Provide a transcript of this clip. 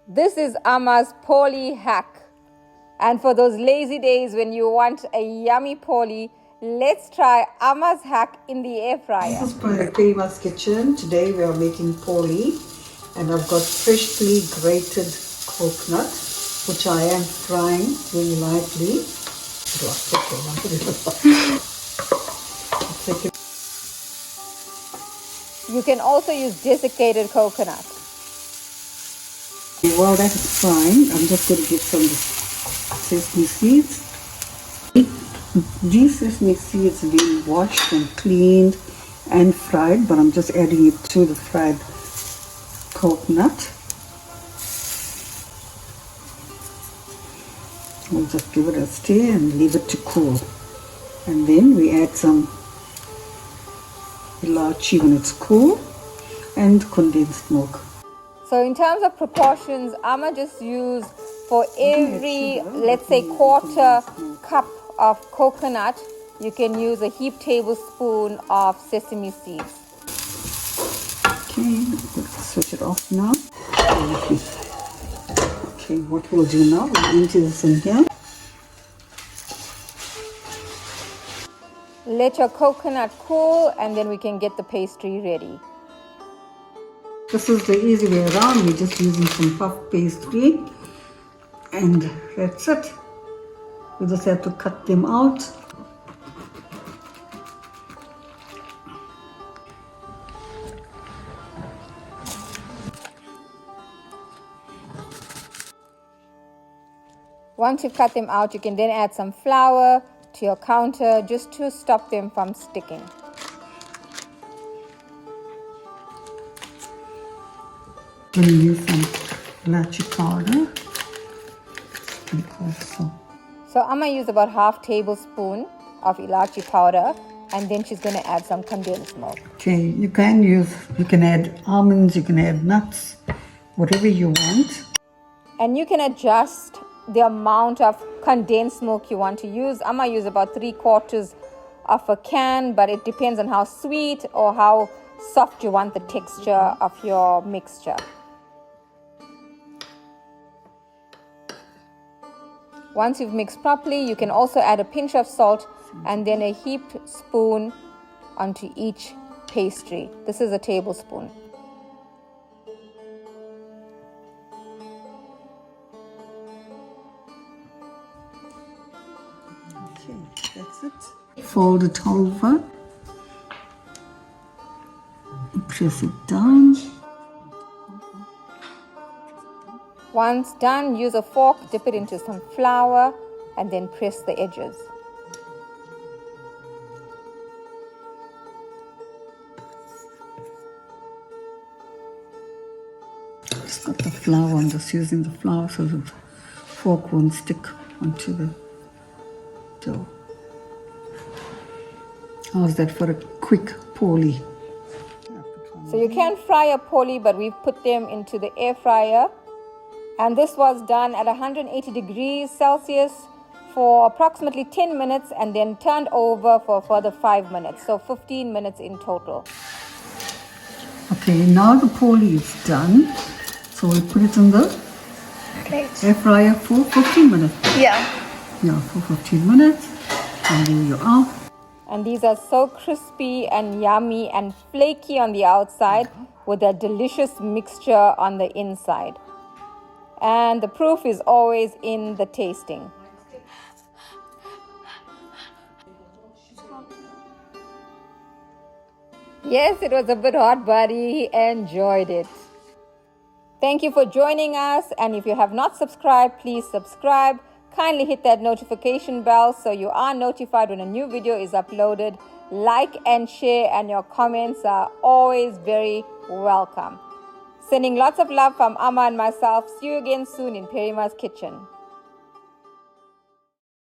This is Amma's Poli hack. And for those lazy days when you want a yummy Poli, let's try Amma's hack in the air fryer. This is perimaskitchen. Today we are making Poli, and I've got freshly grated coconut, which I am frying really lightly. You can also use desiccated coconut. While that is frying, I'm just going to get some sesame seeds. These sesame seeds have been washed and cleaned and fried, but I'm just adding it to the fried coconut. We'll just give it a stir and leave it to cool. And then we add some elachi when it's cool and condensed milk. So in terms of proportions, Amma just used for every, let's say, quarter cup of coconut, you can use a heaped tablespoon of sesame seeds. Okay, let's switch it off now. Okay, what we'll do now, we'll empty this in here. Let your coconut cool and then we can get the pastry ready. This is the easy way around. We're just using some puff pastry, and that's it. We just have to cut them out. Once you've cut them out, you can then add some flour to your counter just to stop them from sticking. We'll use some elachi powder. So Amma used about half tablespoon of elachi powder, and then she's going to add some condensed milk. Okay, you can add almonds, you can add nuts, whatever you want. And you can adjust the amount of condensed milk you want to use. Amma used about 3/4 of a can, but it depends on how sweet or how soft you want the texture of your mixture. Once you've mixed properly, you can also add a pinch of salt and then a heaped spoon onto each pastry. This is a tablespoon. Okay, that's it. Fold it over. Press it down. Once done, use a fork, dip it into some flour, and then press the edges. Just got the flour. I'm just using the flour so the fork won't stick onto the dough. How's that for a quick Poli? So you can fry a Poli, but we've put them into the air fryer. And this was done at 180 degrees Celsius for approximately 10 minutes and then turned over for a further 5 minutes. So 15 minutes in total. Okay, now the Poli is done. So we put it in the air fryer for 15 minutes. Yeah, for 15 minutes. And there you are. And these are so crispy and yummy and flaky on the outside with a delicious mixture on the inside. And the proof is always in the tasting. Yes, it was a bit hot, but he enjoyed it. Thank you for joining us. And if you have not subscribed, please subscribe. Kindly hit that notification bell so you are notified when a new video is uploaded. Like and share, and your comments are always very welcome. Sending lots of love from Amma and myself. See you again soon in Perima's kitchen.